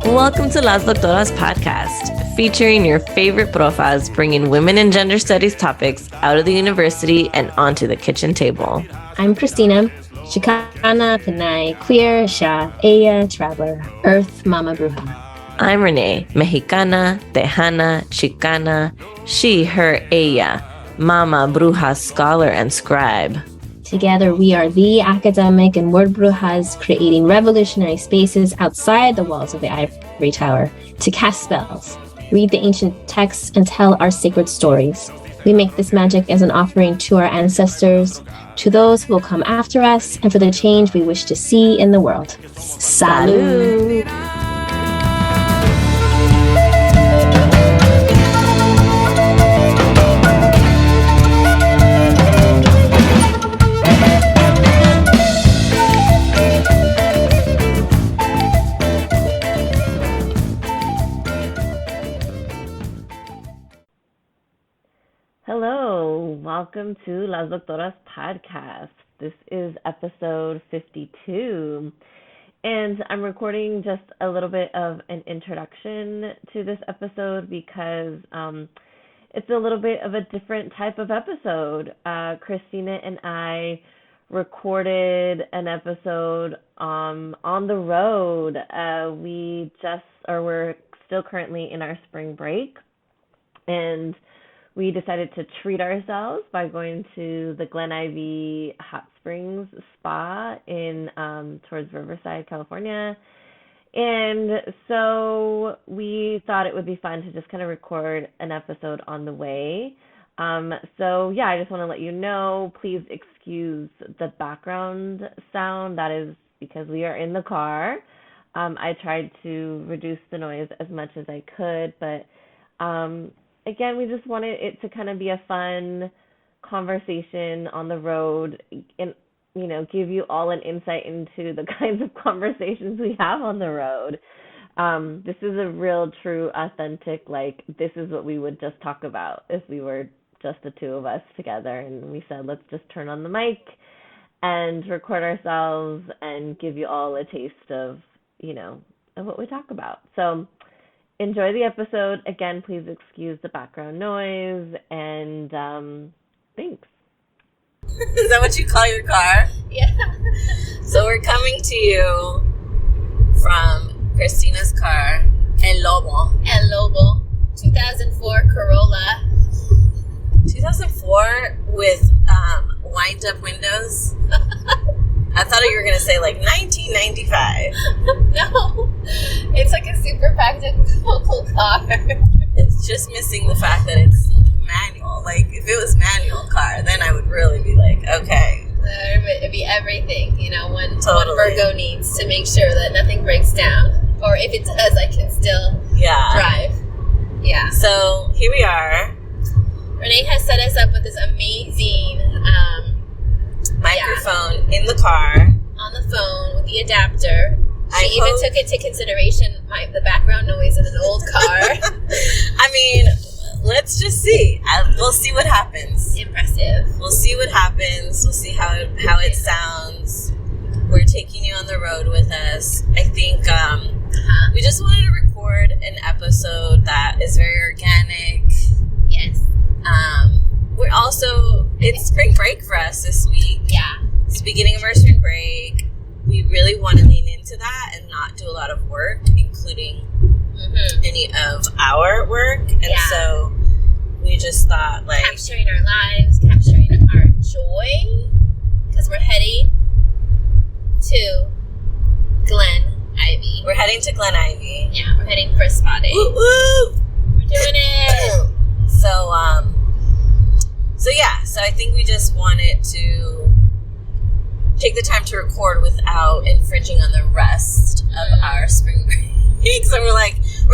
Welcome to Las Doctoras podcast, featuring your favorite profas bringing women and gender studies topics out of the university and onto the kitchen table. I'm Christina, Chicana, Pinay, queer, Sha, ella, traveler, Earth, Mama Bruja. I'm Renee, Mexicana, Tejana, Chicana, she, her, ella, Mama Bruja scholar and scribe. Together, we are the academic and word brujas creating revolutionary spaces outside the walls of the ivory tower to cast spells, read the ancient texts, and tell our sacred stories. We make this magic as an offering to our ancestors, to those who will come after us, and for the change we wish to see in the world. Salud! Hello, welcome to Las Doctoras podcast. This is episode 52, and I'm recording just a little bit of an introduction to this episode because it's a little bit of a different type of episode. Christina and I recorded an episode on the road. We're still currently in our spring break, and we decided to treat ourselves by going to the Glen Ivy Hot Springs Spa in towards Riverside, California. And so we thought it would be fun to just kind of record an episode on the way. I just want to let you know, please excuse the background sound. That is because we are in the car. I tried to reduce the noise as much as I could, but again, we just wanted it to kind of be a fun conversation on the road and, give you all an insight into the kinds of conversations we have on the road. This is a real, true, authentic, this is what we would just talk about if we were just the two of us together. And we said, let's just turn on the mic and record ourselves and give you all a taste of, of what we talk about. So enjoy the episode. Again, please excuse the background noise, and thanks. Is that what you call your car? Yeah. So we're coming to you from Christina's car, El Lobo, 2004 Corolla. 2004 with wind-up windows? I thought you were going to say 1995. No, it's like a super practical car. It's just missing the fact that it's manual. If it was manual car, then I would really be okay. It'd be everything, one Totally. Virgo needs to make sure that nothing breaks down. Or if it does, I can still drive. Yeah. So here we are. Renee has set us up with this amazing microphone in the car. On the phone with the adapter. She even took into consideration the background noise in an old car. I mean, let's just see. We'll see what happens. Impressive. We'll see what happens. We'll see how it sounds. We're taking you on the road with us. I think we just wanted to record an episode that is very organic. Yes. We're also, it's spring break for us this week. Yeah. It's the beginning of our spring break. We really want to lean into that and not do a lot of work, including any of our work. And so we just thought capturing our lives, capturing our joy, because we're heading to Glen Ivy. We're heading to Glen Ivy. Yeah, we're heading for a spa day. Woo woo! We're doing it. So I think we just wanted to take the time to record without infringing on the rest of our spring break. So we're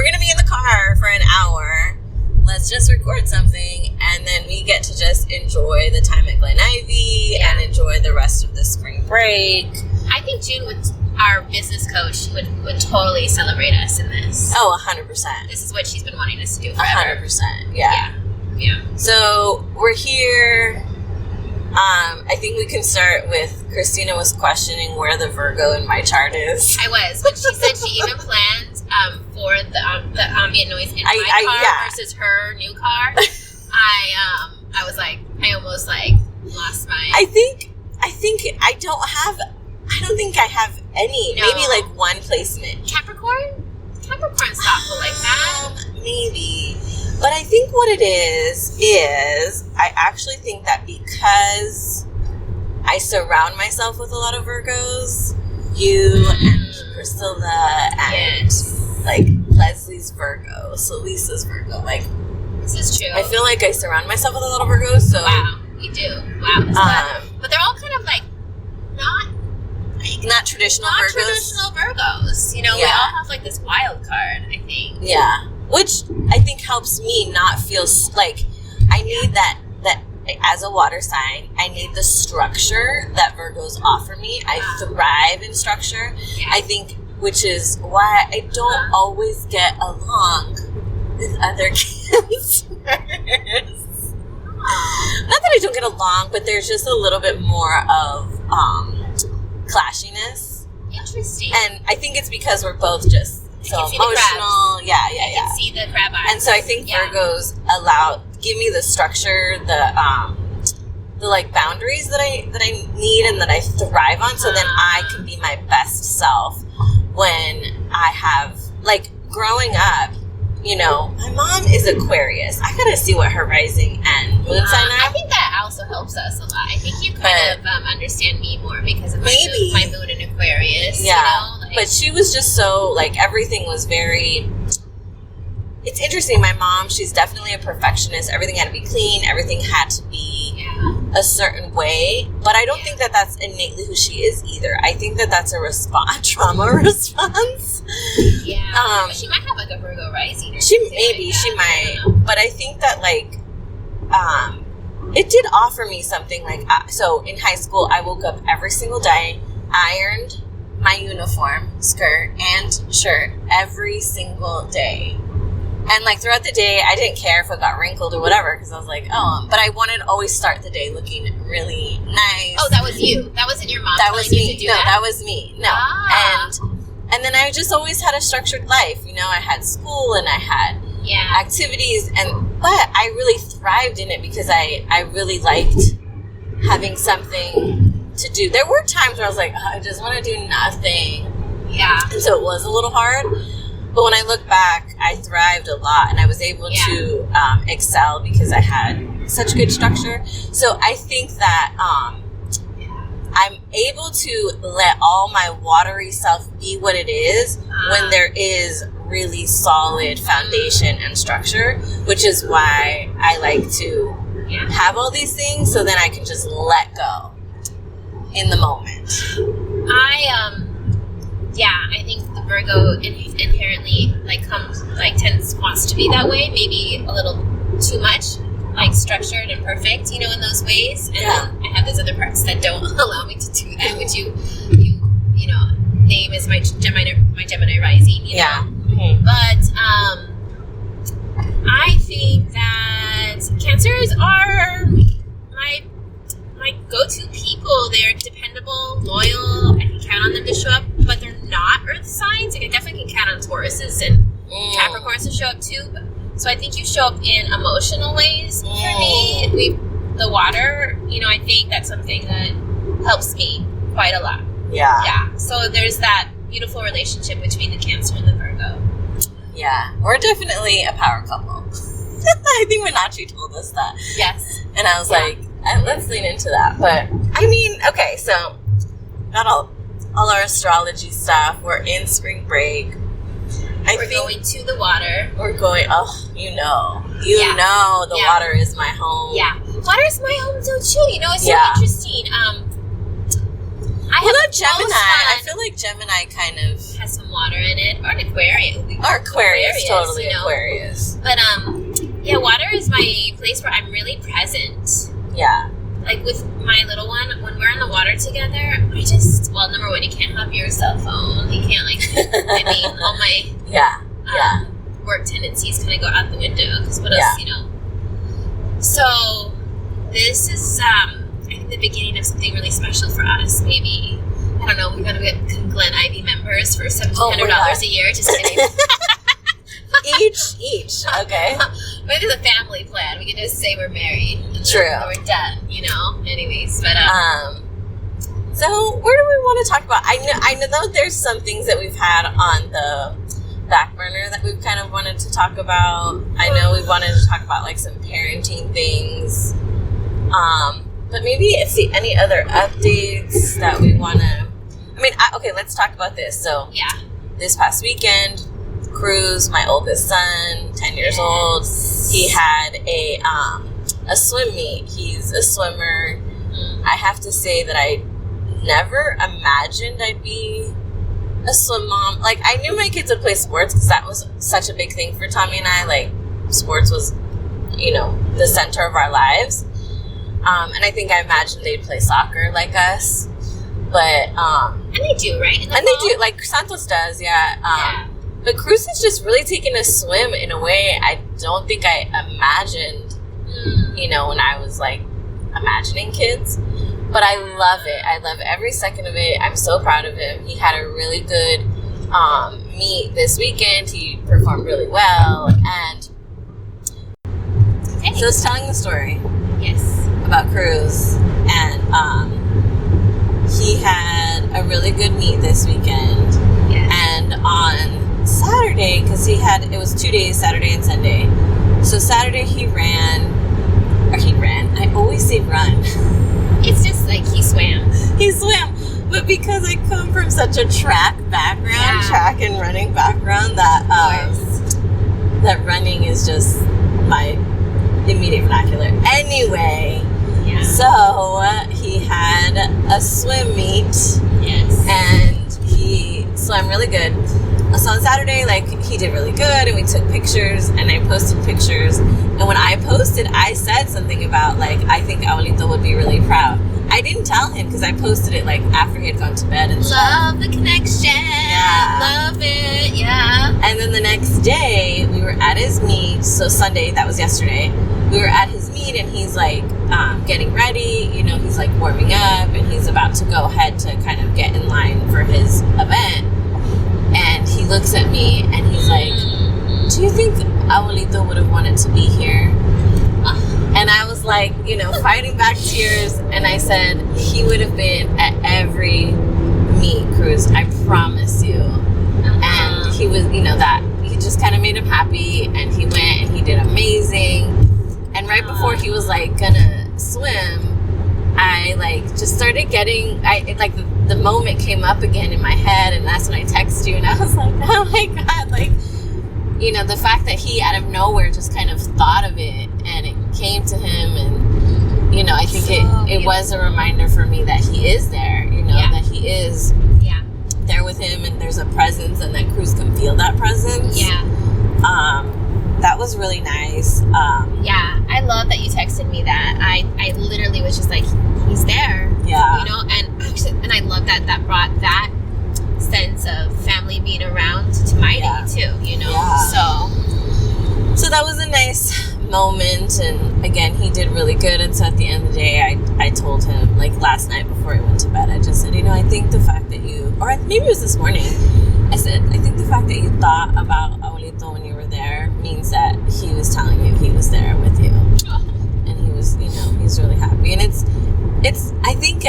going to be in the car for an hour. Let's just record something, and then we get to just enjoy the time at Glen Ivy and enjoy the rest of the spring break. I think June, our business coach, would totally celebrate us in this. Oh, 100%. This is what she's been wanting us to do forever. 100%, yeah. So we're here. I think we can start with Christina was questioning where the Virgo in my chart is. I was. When she said she even planned noise in my car versus her new car, I was like, I almost like lost my. I don't think I have any. No. Maybe like one placement. Capricorn's thoughtful like that. Maybe. But I think what it is I actually think that because I surround myself with a lot of Virgos, you and Priscilla and like Leslie's Virgo, so Lisa's Virgo. Like, this is true. I feel like I surround myself with a lot of Virgos. So wow, you do. Wow, but they're all kind of like not traditional Virgos. You know, we all have like this wild card, I think. Yeah. Which I think helps me not feel like I need that as a water sign, I need the structure that Virgos offer me. I thrive in structure. Yeah. I think, which is why I don't always get along with other Cancers. Not that I don't get along, but there's just a little bit more of clashiness. Interesting. And I think it's because we're both just so emotional. Yeah. I can see the crab eyes. And so I think Virgos give me the structure, the like boundaries that I need and that I thrive on, so then I can be my best self when I have, like, growing up, you know, my mom is Aquarius. I gotta see what her rising and moon sign are. I think that also helps us a lot. I think you kind of understand me more because of my moon in Aquarius. Yeah. You know? Like, but she was just so, like, everything was very... It's interesting. My mom, she's definitely a perfectionist. Everything had to be clean. Everything had to be a certain way. But I don't think that that's innately who she is either. I think that that's a trauma response. Yeah. But she might have like a Virgo rising. She might. But I think that like, it did offer me something. Like, so in high school, I woke up every single day, ironed my uniform, skirt and shirt every single day. And, like, throughout the day, I didn't care if it got wrinkled or whatever, because I was like, but I wanted to always start the day looking really nice. Oh, that was you? That wasn't your mom? That was me. That was me. No. And then I just always had a structured life. You know, I had school and I had activities, but I really thrived in it because I really liked having something to do. There were times where I was like, I just want to do nothing. Yeah. And so it was a little hard. But when I look back, I thrived a lot, and I was able to excel because I had such good structure. So I think that I'm able to let all my watery self be what it is when there is really solid foundation and structure, which is why I like to have all these things so then I can just let go in the moment. I think the Virgo inherently wants to be that way, maybe a little too much, like structured and perfect, you know, in those ways. And then I have those other parts that don't allow me to do that, which you know, name is my Gemini rising, you know. Mm-hmm. But I think that Cancers are my go-to people. They're dependable, loyal. I can count on them to show up, but they're not Earth signs. Like, I definitely can count on Tauruses and Capricorns to show up too. So I think you show up in emotional ways for me. The water, you know, I think that's something that helps me quite a lot. Yeah. So there's that beautiful relationship between the Cancer and the Virgo. Yeah. We're definitely a power couple. I think Menachi told us that. Yes. And I was like, let's lean into that. But, I mean, okay, so not all our astrology stuff. We're in spring break. We're going to the water. We're going, you know, the water is my home. Yeah. Water is my home too. You know, it's so interesting. Gemini. I feel like Gemini kind of has some water in it, or an Aquarius. Or Aquarius, totally, you know? Aquarius. But water is my place where I'm really present. Yeah. Like with my little one, when we're in the water together, number one, you can't have your cell phone. You can't all my work tendencies kind of go out the window, because what else, you know? So this is, I think, the beginning of something really special for us. Maybe, I don't know, we're going to get Glen Ivy members for $1,700 a year. Just kidding. each. age. Okay. Maybe it's a family plan. We can just say we're married. True. We're done, Anyways, but so where do we want to talk about? I know there's some things that we've had on the back burner that we've kind of wanted to talk about. I know we wanted to talk about like some parenting things. But maybe if any other updates that we want to... okay, let's talk about this. So, yeah. This past weekend, Cruz, my oldest son, 10 years old, he had a swim meet. He's a swimmer. I have to say that I never imagined I'd be a swim mom. Like, I knew my kids would play sports because that was such a big thing for Tommy and I. Like, sports was, the center of our lives. And I think I imagined they'd play soccer like us. But, and they do, right? And they do, like Santos does, yeah. But Cruz has just really taken a swim in a way I don't think I imagined, when I was like imagining kids. But I love it. I love every second of it. I'm so proud of him. He had a really good meet this weekend. He performed really well. And so it's telling the story. Yes. About Cruz. And he had a really good meet this weekend. Yes. And on Saturday, because it was 2 days, Saturday and Sunday. So Saturday he ran. I always say run. It's just like he swam. He swam. But because I come from such a track background, track and running background, that running is just my immediate vernacular. Anyway, so he had a swim meet. Yes. And he swam really good. So on Saturday, he did really good, and we took pictures, and I posted pictures. And when I posted, I said something about, I think Abuelito would be really proud. I didn't tell him because I posted it, after he had gone to bed and stuff. Love the connection. Yeah. Love it. Yeah. And then the next day, we were at his meet. So Sunday, that was yesterday. We were at his meet, and he's, getting ready. He's, warming up, and he's about to go ahead to kind of get in line for his event. And he looks at me and he's like, do you think Abuelito would have wanted to be here? And I was fighting back tears. And I said, he would have been at every meet, Cruz. I promise you. And he was, he just kind of made him happy. And he went and he did amazing. And right before he was gonna swim, I just started getting, the moment came up again in my head, and that's when I texted you, and I was like, oh my God, the fact that he out of nowhere just kind of thought of it, and it came to him, and, I think it was a reminder for me that he is there, that he is there with him, and there's a presence, and that Cruz can feel that presence. Yeah. That was really nice. I love that you texted me that. I literally was just like, he's there. Yeah. And I love that brought that sense of family being around to my day too, Yeah. So that was a nice moment, and again, he did really good. And so at the end of the day, I told him, last night before he went to bed, I just said, I think the fact that you, or maybe it was this morning, I said, I think the fact that you thought about Abuelito when you were there means that he was telling you he was there with you. And he was, he's really happy. And it's, I think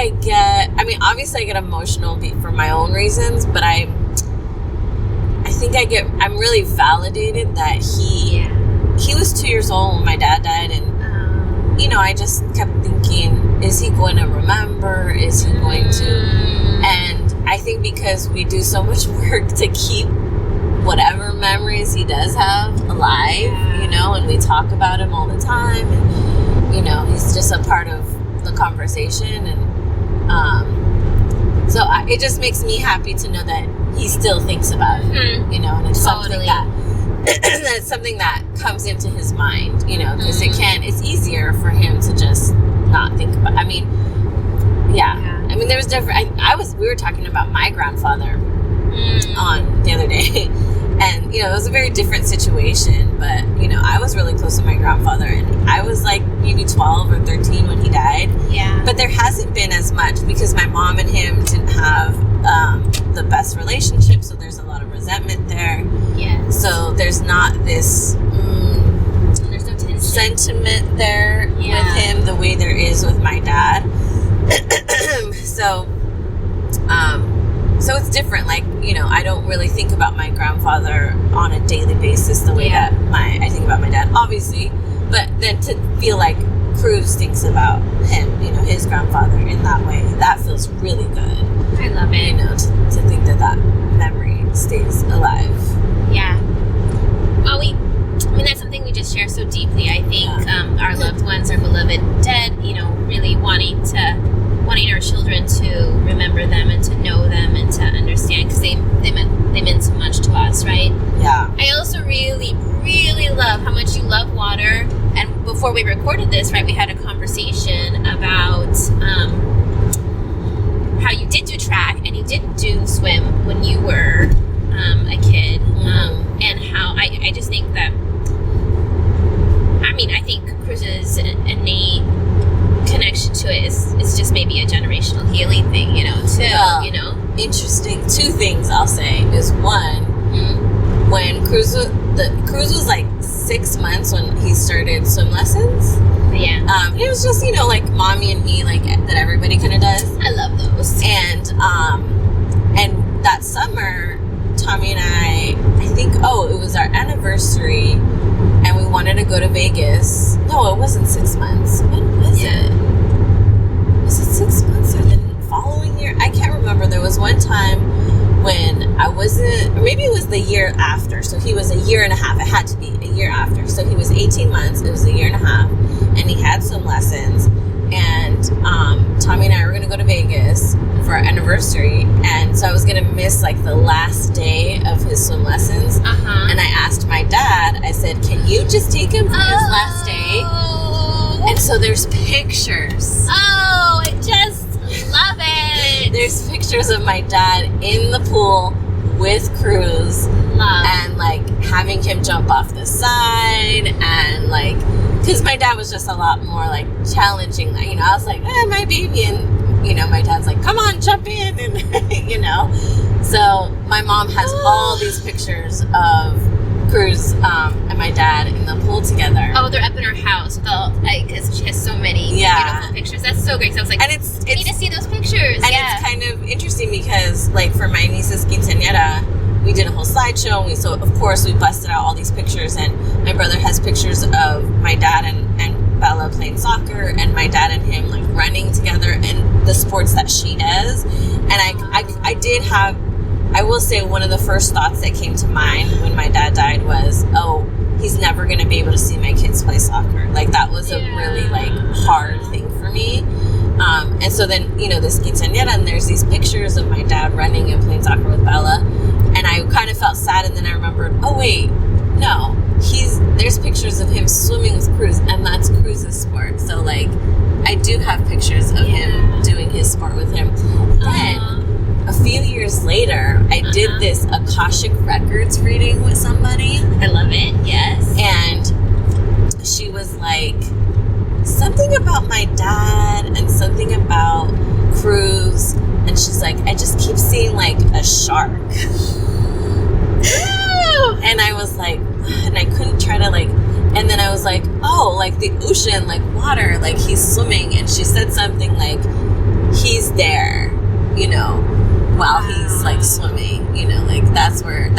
obviously I get emotional for my own reasons, but I think I'm really validated that he was 2 years old when my dad died, and I just kept thinking, is he going to remember? Is he going to? And I think because we do so much work to keep whatever memories he does have alive, and we talk about him all the time, and he's just a part of the conversation, and so it just makes me happy to know that he still thinks about it, and it's something that that's something that comes into his mind, because it's easier for him to just not think about. There was different. We were talking about my grandfather on the other day, and it was a very different situation. But I was really close to my grandfather, and I was maybe 12 or 13 when he died. Yeah. But there hasn't been as much because my mom and him didn't have the best relationship, so there's a lot of resentment there. Yeah. So there's not this sentiment there with him the way there is with my dad. So it's different. Like, you know, I don't really think about my grandfather on a daily basis the way that I think about my dad, obviously. But then to feel like Cruz thinks about him, you know, his grandfather in that way, that feels really good. I love it. You know, to think that memory stays alive. Yeah. Well, I mean, that's something we just share so deeply. I think our loved ones, our beloved dead, you know, really wanting our children to remember them and to know them and to understand, because they meant so much to us, right? Yeah. I also really, really love how much you love water. And before we recorded this, right, we had a conversation about how you did do track and you did do swim when you were a kid, and how I just think that, I mean, I think Cruz's innate connection to it is just maybe a generational healing thing, you know, too, you know? Interesting. Two things I'll say is, one, when Cruz was like 6 months when he started swim lessons. Yeah. It was just, you know, like mommy and me, like that everybody kind of does. I love those. And that summer, Tommy and I think, it was our anniversary, and we wanted to go to Vegas. No, it wasn't 6 months. When was it? Was it 6 months or the following year? I can't remember. There was one time when I wasn't, or maybe it was the year after. So he was a year and a half. It had to be a year after. So he was 18 months. It was a year and a half. And he had some lessons. And Tommy and I were going to go to Vegas for our anniversary. And so I was going to miss like the last day of his swim lessons. And I asked my dad, I said, can you just take him for his last day? And so there's pictures. Oh, I just love it. There's pictures of my dad in the pool with Cruz. And like having him jump off the side, and like, because my dad was just a lot more like challenging. You know, I was like, my baby, and you know, my dad's like, come on, jump in, and you know. So my mom has all these pictures of Cruz and my dad in the pool together. Oh, they're up in her house because she has so many beautiful pictures. That's so great. So I was like, and it's need to see those pictures. And it's kind of interesting because, like, for my niece's quinceañera, we did a whole slideshow, and so of course we busted out all these pictures, and my brother has pictures of my dad and Bella playing soccer, and my dad and him like running together, and the sports that she does. And I did have, I will say, one of the first thoughts that came to mind when my dad died was, he's never going to be able to see my kids play soccer. Like, that was a really like hard thing for me. And so then, you know, this quinceañera, and there's these pictures of my dad running and playing soccer with Bella, and I kind of felt sad, and then I remembered, no, there's pictures of him swimming with Cruz, and that's Cruz's sport. So like, I do have pictures of him doing his sport with him. Then a few years later, I did this Akashic Records reading with somebody. I love it. Yes. And she was like, something about my dad and something about Cruz, and she's like, I just keep seeing like a shark. And I was like, and I couldn't try to like, and then I was like, like the ocean, like water, like he's swimming. And she said something like, he's there, you know, while he's like swimming, you know, like that's where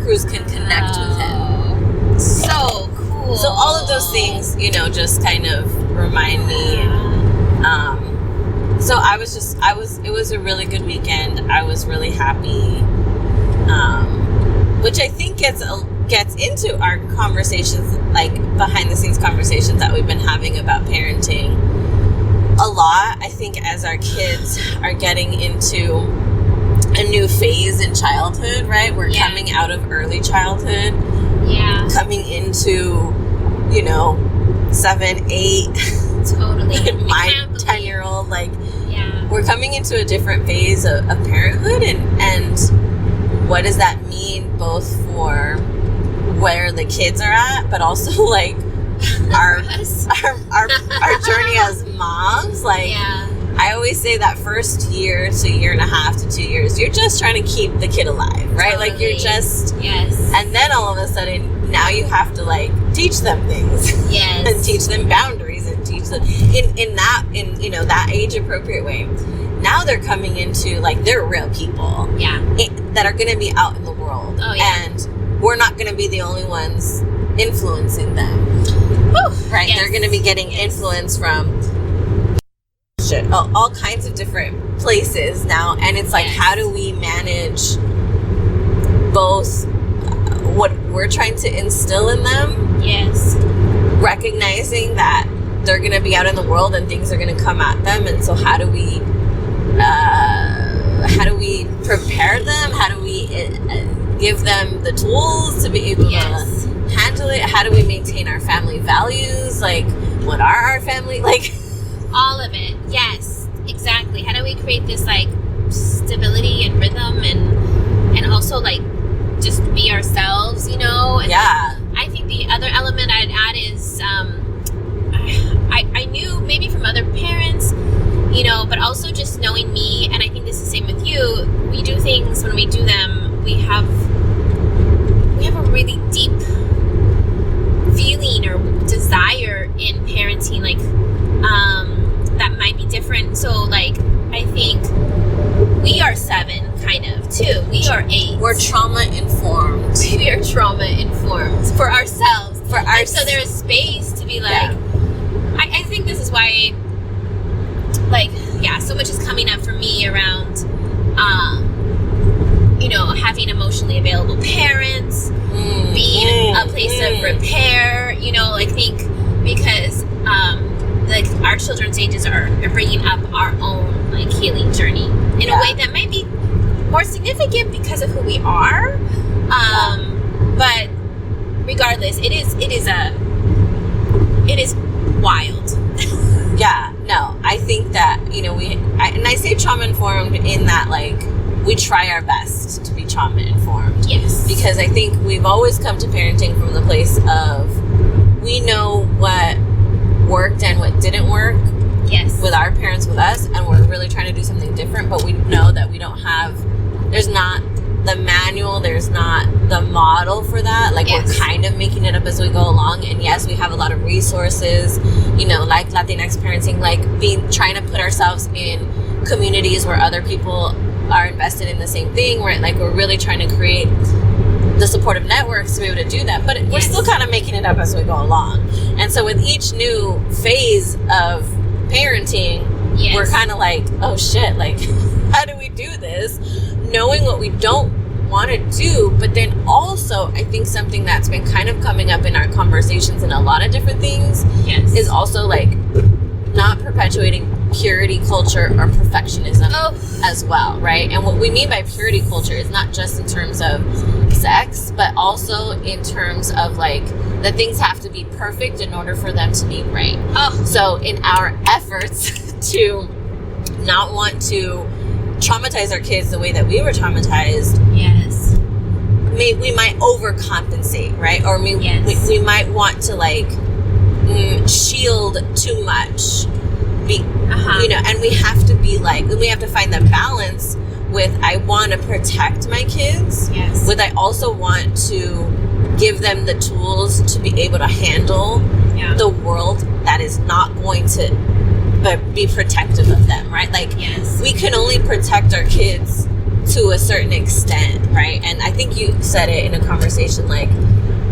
Cruz can connect with him. So cool. So all of those things, you know, just kind of remind me. So it was a really good weekend. I was really happy, which I think gets into our conversations, like behind the scenes conversations that we've been having about parenting a lot. I think as our kids are getting into a new phase in childhood, right? We're coming out of early childhood. Yeah. Coming into, you know, 7, 8. Totally. My 10-year-old, like, we're coming into a different phase of parenthood, and what does that mean both for where the kids are at, but also like our journey as moms. Like, I always say that first year to year and a half to 2 years, you're just trying to keep the kid alive, right? Totally. Like you're just, yes. And then all of a sudden, now you have to like teach them things, yes, and teach them boundaries, and teach them in that age appropriate way. Now they're coming into like they're real people, that are going to be out in the world, and we're not going to be the only ones influencing them. Woo. Right? Yes. They're going to be getting influence from all kinds of different places now, and it's like, how do we manage both what we're trying to instill in them, recognizing that they're going to be out in the world and things are going to come at them, and so how do we prepare them? How do we give them the tools to be able to handle it? How do we maintain our family values? Like, what are our family, like, all of it? Yes, exactly. How do we create this like stability and rhythm, and also like just be ourselves, you know? And I think the other element I'd add is I knew maybe from other parents, you know, but also just knowing me, and I think this is the same with you, we do things, when we do them, we have a really deep feeling or desire in parenting, like that might be different. So like I think we are 7 kind of too. We are 8. We're trauma informed. We are trauma informed for ourselves. And so there is space to be like, I think this is why, like, so much is coming up for me around, you know, having emotionally available parents, being a place of repair, you know, I think because, like, our children's ages are bringing up our own, like, healing journey in a way that might be more significant because of who we are, but regardless, it is wild. No, I think that, you know, and I say trauma informed in that, like, we try our best to be trauma informed. Yes. Because I think we've always come to parenting from the place of, we know what worked and what didn't work. Yes. With our parents, with us, and we're really trying to do something different, but we know that we don't have, there's not the manual, there's not the model for that. Like, we're kind of making it up as we go along. And yes, we have a lot of resources, you know, like Latinx parenting, like trying to put ourselves in communities where other people are invested in the same thing, where like we're really trying to create the supportive networks to be able to do that. But we're still kind of making it up as we go along. And so with each new phase of parenting, we're kind of like, oh shit, like, how do we do this? Knowing what we don't want to do, but then also I think something that's been kind of coming up in our conversations in a lot of different things is also like not perpetuating purity culture or perfectionism as well, right? And what we mean by purity culture is not just in terms of sex, but also in terms of like that things have to be perfect in order for them to be right. So in our efforts to not want to traumatize our kids the way that we were traumatized, we might overcompensate, right? Or we might want to like shield too much, you know, and we have to be like, we have to find the balance with, I want to protect my kids, with I also want to give them the tools to be able to handle the world that is not going to be protective of them, right? Like, we can only protect our kids to a certain extent, right? And I think you said it in a conversation, like,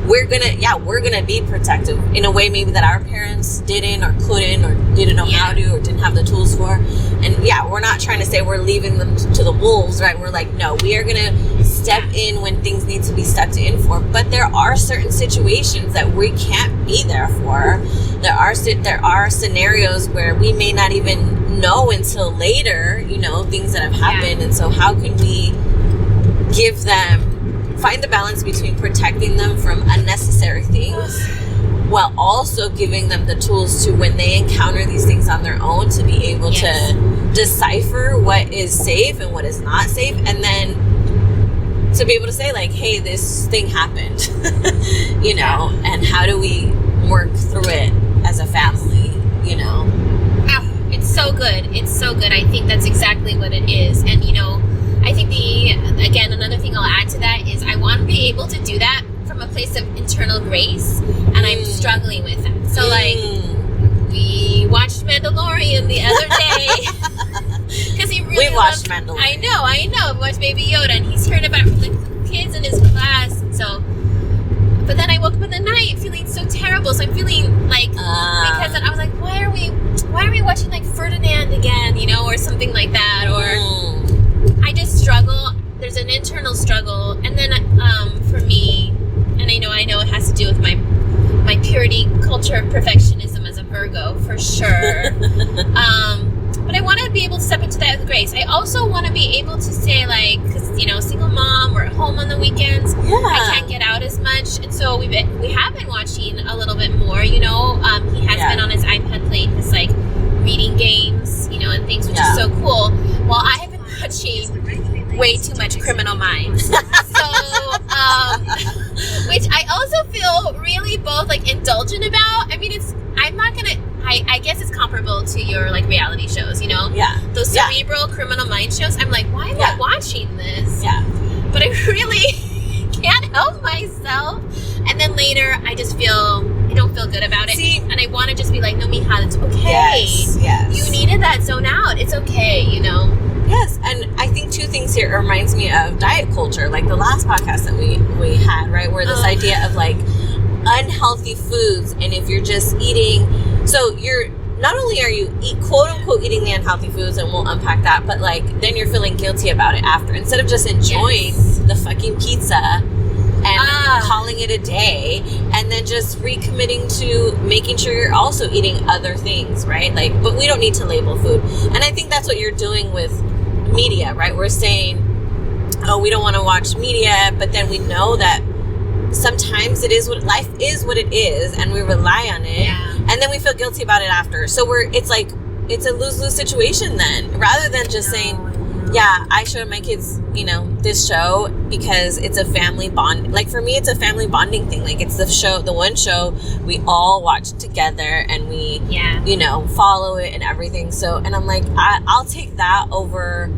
we're gonna be protective in a way maybe that our parents didn't or couldn't or didn't know how to or didn't have the tools for. And we're not trying to say we're leaving them to the wolves, right? We're like, no, we are gonna step in when things need to be stepped in for. But there are certain situations that we can't be there for. There are scenarios where we may not even know until later, you know, things that have happened. And so how can we find the balance between protecting them from unnecessary things while also giving them the tools to, when they encounter these things on their own, to be able to decipher what is safe and what is not safe, and then to be able to say like, hey, this thing happened, you know, and how do we work through it as a family, you know? It's so good. It's so good. I think that's exactly what it is. And, you know, I think again, another thing I'll add to that is I want to be able to do that from a place of internal grace, and I'm struggling with that. So, like, we watched Mandalorian the other day because he really watched Mandalorian. I know. We watched Baby Yoda, and he's heard about the kids in his class. So, but then I woke up in the night feeling so terrible. So I'm feeling like because I was like, why are we watching like Ferdinand again, you know, or something like that, or I just struggle. There's an internal struggle, and then for me, and I know it has to do with my purity culture of perfectionism as a Virgo for sure. But I want to be able to step into that with grace. I also want to be able to say, like, because, you know, single mom, we're at home on the weekends. Yeah. I can't get out as much. And so we have been watching a little bit more, you know. He has been on his iPad playing his, like, reading games, you know, and things, which is so cool. While I have been watching way too much Criminal Minds. So, which I also feel really both, like, indulgent about. I mean, I'm not going to... I guess it's comparable to your, like, reality shows, you know? Yeah. Those cerebral Criminal Mind shows. I'm like, why am I watching this? Yeah. But I really can't help myself. And then later, I don't feel good about it. See, and I want to just be like, no, Mija, it's okay. Yes. You needed that zone out. It's okay, you know? Yes, and I think two things here reminds me of diet culture, like the last podcast that we had, right? Where this idea of, like, unhealthy foods, and if you're just eating... So you're not only are you quote unquote eating the unhealthy foods, and we'll unpack that, but like then you're feeling guilty about it after, instead of just enjoying the fucking pizza and calling it a day, and then just recommitting to making sure you're also eating other things, right? Like, but we don't need to label food, and I think that's what you're doing with media, right? We're saying, oh, we don't want to watch media, but then we know that sometimes life is what it is, and we rely on it, and then we feel guilty about it after. So it's a lose-lose situation then, rather than just saying, I showed my kids, you know, this show because it's a family bond. Like, for me, it's a family bonding thing. Like, it's the one show we all watch together, and we, you know, follow it and everything. So, and I'm like, I'll take that over,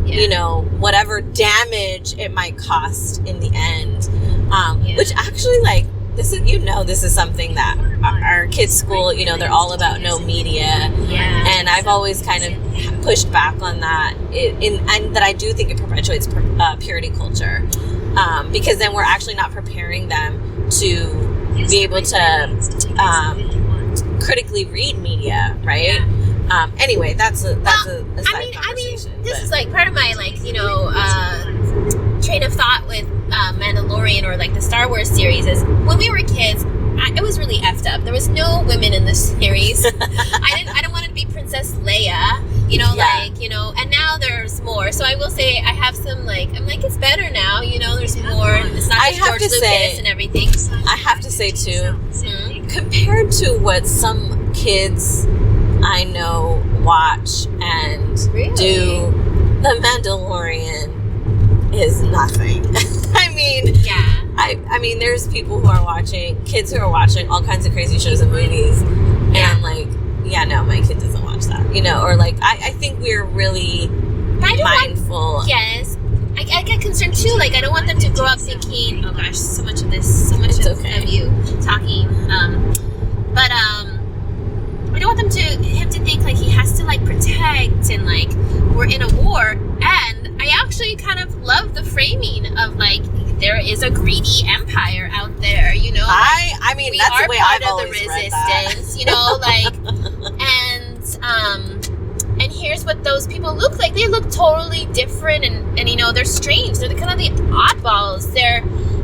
you know, whatever damage it might cost in the end. Which actually, like, this is something that our kids' school, you know, they're all about no media. And I've always kind of pushed back on that, and that I do think it perpetuates purity culture, because then we're actually not preparing them to be able to critically read media, right? Anyway, that's a side conversation. This is like part of my, like, you know, train of thought with Mandalorian, or like the Star Wars series, is when we were kids, it was really effed up. There was no women in this series. I don't want to be Princess Leia, you know, like, you know, and now there's more. So I will say I have some, like, I'm like, it's better now, you know, there's more. It's not just George Lucas and everything. I have to say too, compared to what some kids I know watch and do, The Mandalorian is nothing. I mean, I mean, there's people who are watching, kids who are watching all kinds of crazy shows and movies, and I'm like, no, my kid doesn't watch that, you know, or like, I think we're really mindful. I get concerned too. Like, I don't want them to grow up thinking, oh gosh, so much of of you talking, but I don't want him to think like he has to, like, protect, and like we're in a war. And I actually kind of love the framing of, like, there is a greedy empire out there, you know. I mean, we that's the way I've always read that. You know, like, and here's what those people look like. They look totally different, and you know, they're strange. They're kind of the oddballs.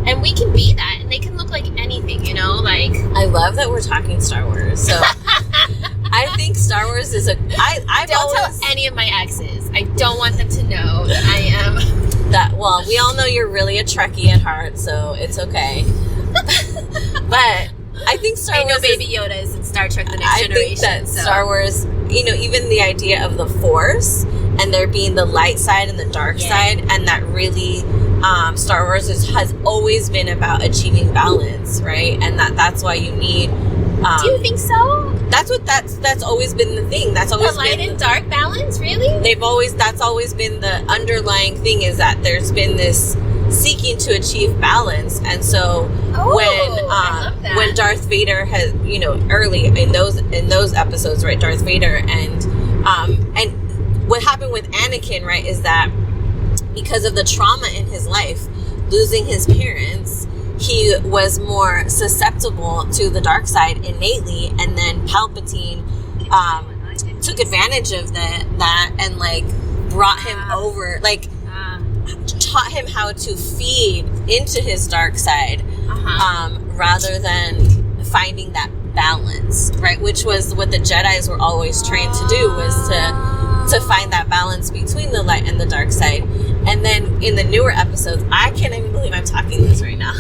And we can be that, and they can look like anything, you know, like. I love that we're talking Star Wars. So I think Star Wars is don't tell any of my exes. I don't want them to know that I am. Well, we all know you're really a Trekkie at heart, so it's okay. But I think Star Wars. I know Baby Yoda is in Star Trek: The Next Generation. I think that Star Wars, you know, even the idea of the Force and there being the light side and the dark side, and that really. Star Wars has always been about achieving balance, right? And that's why you need Do you think so? That's always been the thing. That's always the light been and dark balance, really? That's always been the underlying thing, is that there's been this seeking to achieve balance. And so when Darth Vader has, early in those episodes, right, Darth Vader and what happened with Anakin, right, is that because of the trauma in his life, losing his parents, he was more susceptible to the dark side innately, and then Palpatine took advantage of that and like brought him over, like taught him how to feed into his dark side, rather than finding that balance, right? Which was what the Jedis were always trained to do, was to find that balance between the light and the dark side. And then in the newer episodes, I can't even believe I'm talking this right now.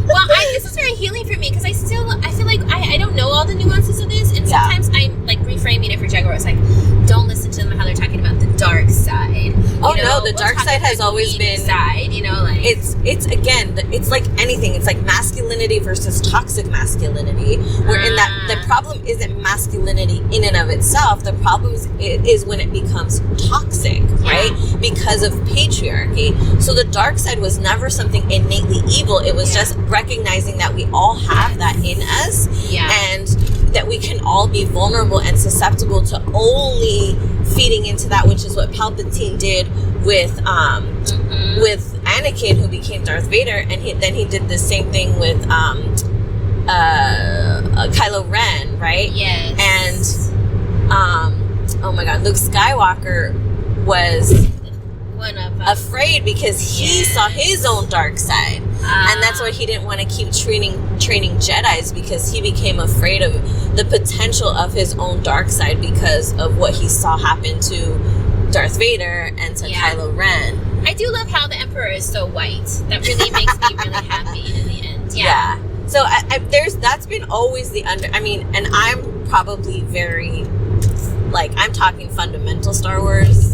Well, this is very healing for me, because I feel like I don't know all the nuances of this, and sometimes I'm like reframing it for Jaguar. It's like, don't listen to them how they're talking about the dark side. The dark side has always been side. Like it's again, it's like anything. It's like masculinity versus toxic masculinity. Where in that the problem isn't masculinity in and of itself. The problem is when it becomes toxic, right? Because of patriarchy. So the dark side was never something innately evil. It was just recognizing that we all have that in us, and that we can all be vulnerable and susceptible to only feeding into that, which is what Palpatine did with Anakin, who became Darth Vader, and then he did the same thing with Kylo Ren, right? Yes. And oh my God, Luke Skywalker was afraid because he saw his own dark side, and that's why he didn't want to keep training Jedis, because he became afraid of the potential of his own dark side because of what he saw happen to Darth Vader and to Kylo Ren. I do love how the Emperor is so white. That really makes me really happy in the end. Yeah. So that's been always the and I'm probably very, like, I'm talking fundamental Star Wars,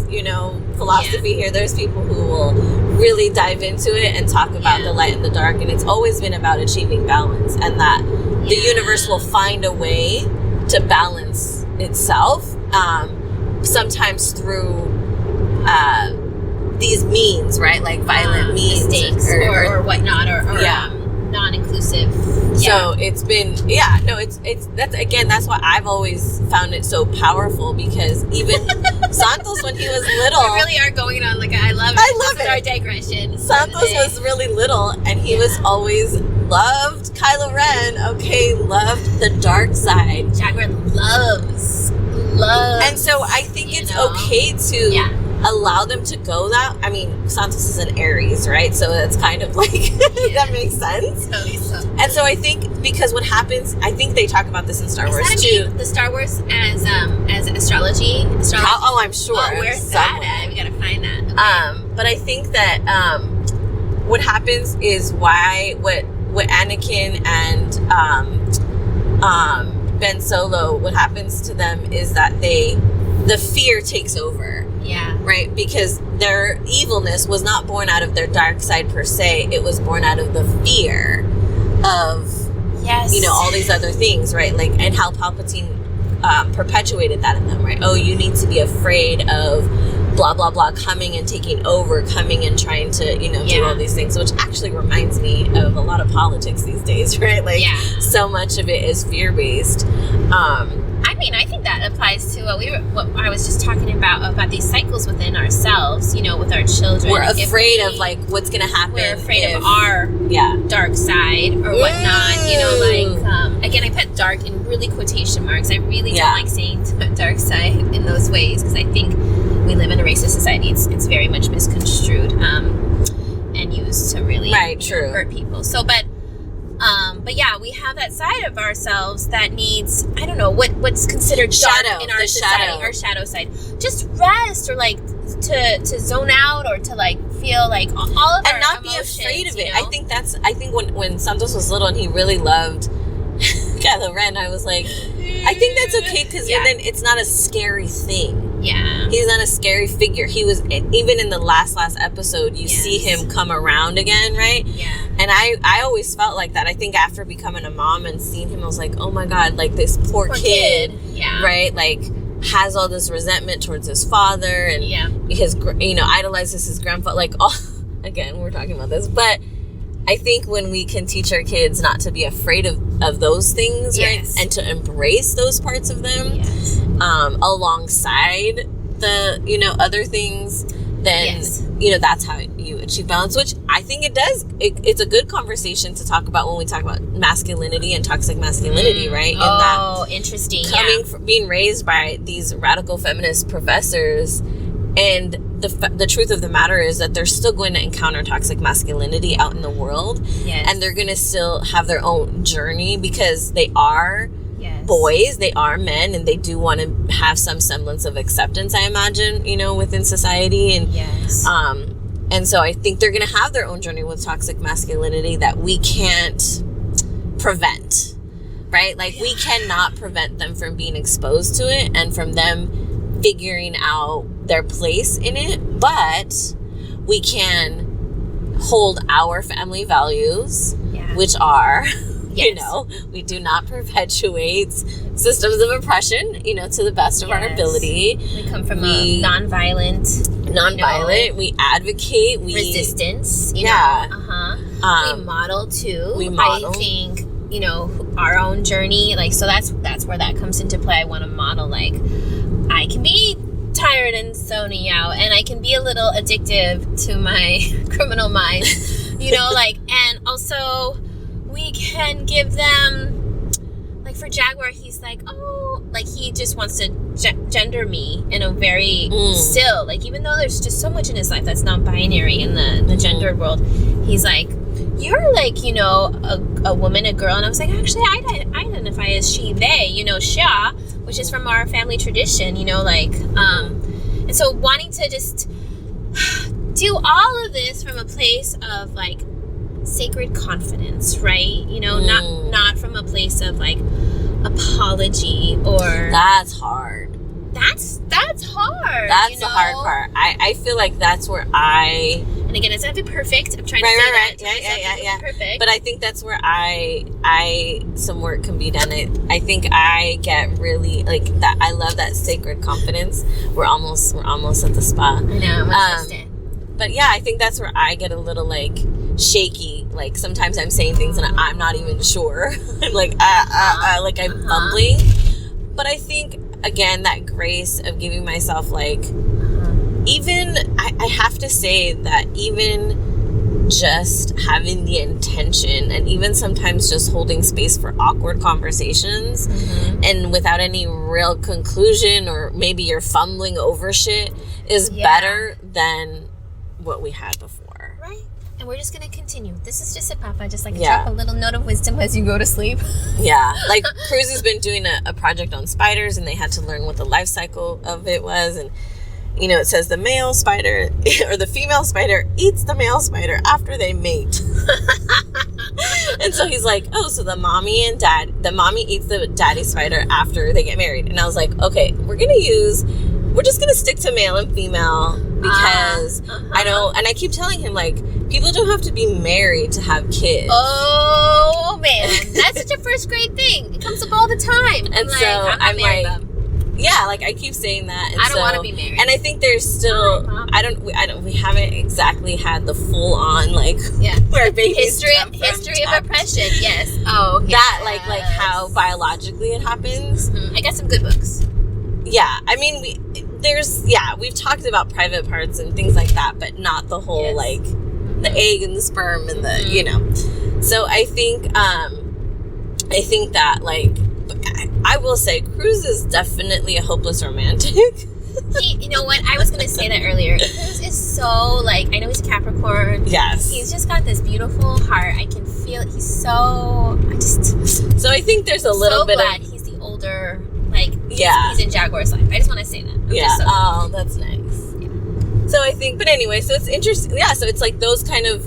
philosophy here. There's people who will really dive into it and talk about the light and the dark, and it's always been about achieving balance, and that the universe will find a way to balance itself, sometimes through these means, right? Like violent means, mistakes or whatnot, or non-inclusive. So it's been, that's why I've always found it so powerful, because even Santos, when he was little, we really are going on like I love it. Our digression. Santos was really little, and he was always loved Kylo Ren. Okay, loved the dark side. Jaguar loves. And so I think it's okay to allow them to go that. I mean, Santos is an Aries, right? So it's kind of like that makes sense. Totally so. And so I think, because what happens, I think they talk about this in Star Wars too. The Star Wars as astrology. Oh, I'm sure. Oh, where's that at? We gotta find that. Okay. But I think that what happens is what Anakin and Ben Solo, what happens to them is that the fear takes over. Yeah. Right? Because their evilness was not born out of their dark side per se. It was born out of the fear of, all these other things, right? Like, and how Palpatine perpetuated that in them, right? Oh, you need to be afraid of blah, blah, blah coming and taking over, coming and trying to, do all these things, which actually reminds me of a lot of politics these days, right? Like, so much of it is fear-based. I think that applies to what I was just talking about these cycles within ourselves, with our children. We're afraid of, like, what's going to happen. We're afraid of our dark side or whatnot, again, I put dark in really quotation marks. I really don't like saying dark side in those ways, because I think we live in a racist society. It's very much misconstrued and used to really hurt people. So, but we have that side of ourselves that needs, I don't know, what's considered dark in our society, our shadow side. Just rest, or like to zone out, or to like feel like all of our emotions, be afraid of it. I think when Santos was little and he really loved Kylo Ren, I was like, I think that's okay because then it's not a scary thing. Yeah. He's not a scary figure. He was, even in the last episode, you see him come around again, right? Yeah. And I always felt like that. I think after becoming a mom and seeing him, I was like, oh my God, like this poor kid. Yeah. Right? Like, has all this resentment towards his father and his, idolizes his grandfather. Like, all, again, we're talking about this, but I think when we can teach our kids not to be afraid of those things, right? And to embrace those parts of them alongside the, other things, then, that's how you achieve balance, which I think it does. It's a good conversation to talk about when we talk about masculinity and toxic masculinity, right? And interesting. Coming from being raised by these radical feminist professors, and the truth of the matter is that they're still going to encounter toxic masculinity out in the world. And they're going to still have their own journey because they are boys, they are men, and they do want to have some semblance of acceptance, I imagine, within society. And and so I think they're going to have their own journey with toxic masculinity that we can't prevent, right? Like, we cannot prevent them from being exposed to it and from them figuring out their place in it, but we can hold our family values, which are, we do not perpetuate systems of oppression, to the best of our ability. We come from a non-violent, we advocate, resistance, we model too. I think, our own journey, like, so that's where that comes into play. I want to model, like, I can be tired and zoning out, and I can be a little addictive to my criminal mind, and also we can give them, like, for Jaguar, he's like, oh, like, he just wants to gender me in a very still, like, even though there's just so much in his life that's non-binary in the gendered world, he's like, you're like, a woman, a girl. And I was like, actually, I identify as she, they, Sha, which is from our family tradition, and so wanting to just do all of this from a place of, like, sacred confidence, right? Not from a place of, like, apology or... That's hard. That's hard. That's the hard part. I feel like that's where I... And again, it's not to be perfect. I'm trying to say that. Yeah. Perfect. But I think that's where some work can be done. I think I get really, like, that. I love that sacred confidence. We're almost at the spot. I know. But yeah, I think that's where I get a little, like, shaky. Like, sometimes I'm saying things and I'm not even sure. I'm like, like, I'm fumbling. But I think, again, that grace of giving myself, like, even, I have to say that even just having the intention and even sometimes just holding space for awkward conversations and without any real conclusion, or maybe you're fumbling over shit, is better than what we had before. Right. And we're just going to continue. This is just a papa, just like drop a little note of wisdom as you go to sleep. Like, Cruz has been doing a project on spiders, and they had to learn what the life cycle of it was. And it says the male spider or the female spider eats the male spider after they mate. And so he's like, oh, so the mommy eats the daddy spider after they get married. And I was like, okay, we're just going to stick to male and female because I don't, and I keep telling him, like, people don't have to be married to have kids. Oh, man. That's such a first grade thing. It comes up all the time. And so I'm like, yeah, like, I keep saying that. And I don't want to be married. And I think there's still, we haven't exactly had the full on, like, where babies history of oppression. Yes. Oh, yes. That, like how biologically it happens. I got some good books. Yeah. I mean, we've talked about private parts and things like that, but not the whole, like, the egg and the sperm and the, So I think that, like, I will say Cruz is definitely a hopeless romantic. You know what? I was going to say that earlier. Cruz is so, like, I know he's a Capricorn. Yes. He's just got this beautiful heart. I can feel it. So I think there's a little bit glad he's the older, like, he's in Jaguar's life. I just want to say that. That's nice. Yeah. So I think, but anyway, so it's interesting. Yeah, so it's like those kind of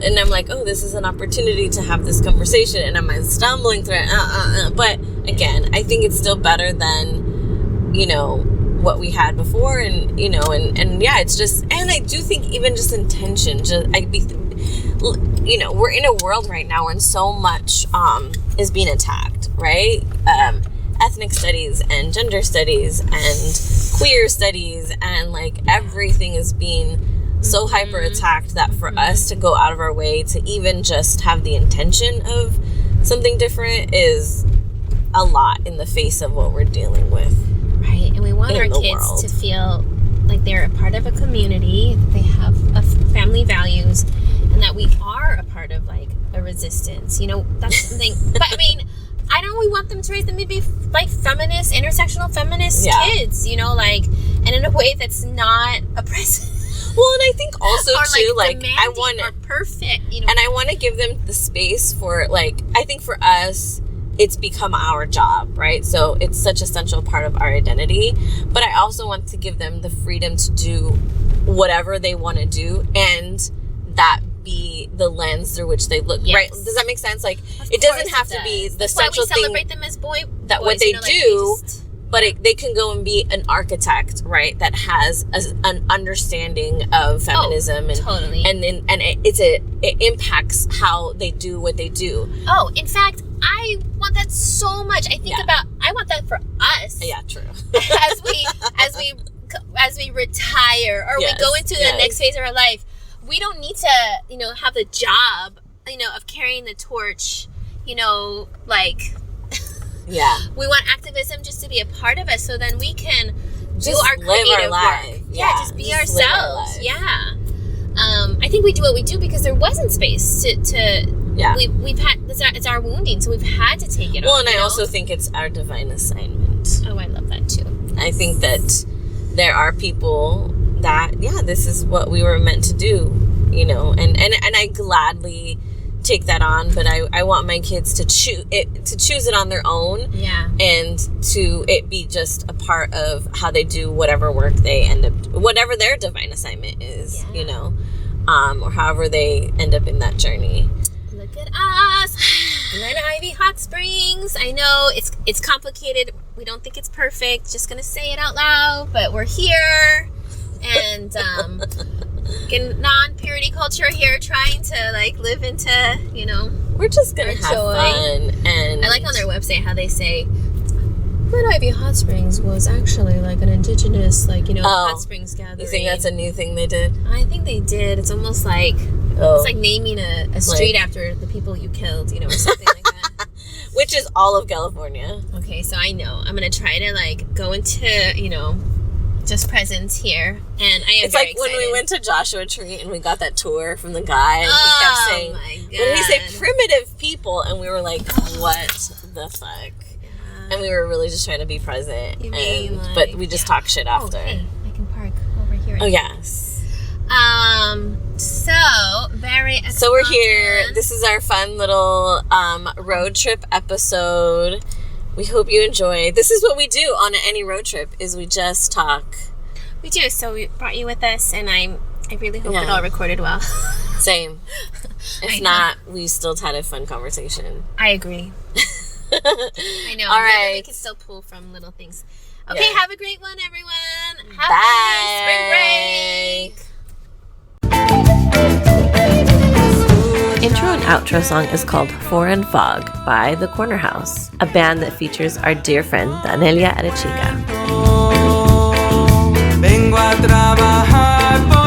and I'm like, oh, this is an opportunity to have this conversation, and I'm stumbling through it. But again, I think it's still better than, you know, what we had before, and you know, and yeah, it's just, and I do think even just intention, you know, we're in a world right now when so much is being attacked, right? Ethnic studies and gender studies and queer studies, and like everything is being so hyper attacked that for us to go out of our way to even just have the intention of something different is a lot in the face of what we're dealing with. Right, and we want our kids to feel like they're a part of a community, they have family values, and that we are a part of like a resistance. You know, that's something. But I mean, we want them to raise them to be like feminist, intersectional feminist kids. You know, like, and in a way that's not oppressive. Well, and I think also or too, like I want perfect. You know, and I want to give them the space for, like, I think for us, it's become our job, right? So it's such an essential part of our identity. But I also want to give them the freedom to do whatever they want to do, and that be the lens through which they look, right? Does that make sense? Like, it doesn't have to be the central thing. That's why we celebrate them as boys, what they do, but they can go and be an architect, right? That has an understanding of feminism, and totally, and it impacts how they do what they do. Oh, in fact, I want that so much. I think I want that for us. Yeah, true. as we retire, or we go into the next phase of our life, we don't need to, you know, have the job, you know, of carrying the torch, you know, like. Yeah. We want activism just to be a part of us, so then we can do just our creative life. work. Yeah, just be ourselves. Yeah. I think we do what we do because there wasn't space to we've had, it's our wounding, so we've had to take it on. Well, and I also think it's our divine assignment. Oh, I love that too. I think that there are people that, this is what we were meant to do, you know, and I gladly take that on, but I want my kids to choose it on their own, and to it be just a part of how they do whatever work they end up, whatever their divine assignment is, you know, or however they end up in that journey. Look at us, Glen Ivy Hot Springs. I know it's complicated. We don't think it's perfect. Just gonna say it out loud, but we're here, and non-purity culture here, trying to like live into, you know, we're just gonna have fun. And I like on their website how they say Glen Ivy Hot Springs was actually like an indigenous, like, you know, hot springs gathering. You think that's a new thing they did? I think they did. It's almost like it's like naming a street after the people you killed, you know, or something like that. Which is all of California. Okay, so I know I'm gonna try to like go into, you know, just presence here, and I am. It's like excited. When we went to Joshua Tree and we got that tour from the guy, and he kept saying, "What did he say? Primitive people," and we were like, "What the fuck?" Yeah. And we were really just trying to be present, but we just talk shit after. Hey, I can park over here. Oh yes. So we're here. This is our fun little road trip episode. We hope you enjoy. This is what we do on any road trip, is we just talk. We do. So we brought you with us, and I really hope it all recorded well. Same. If not, we still had a fun conversation. I agree. I know. All right. We can still pull from little things. Okay, have a great one, everyone. Have Bye. a spring break. Intro and outro song is called Foreign Fog by The Corner House, a band that features our dear friend Danelia Arechiga. Vengo a trabajar.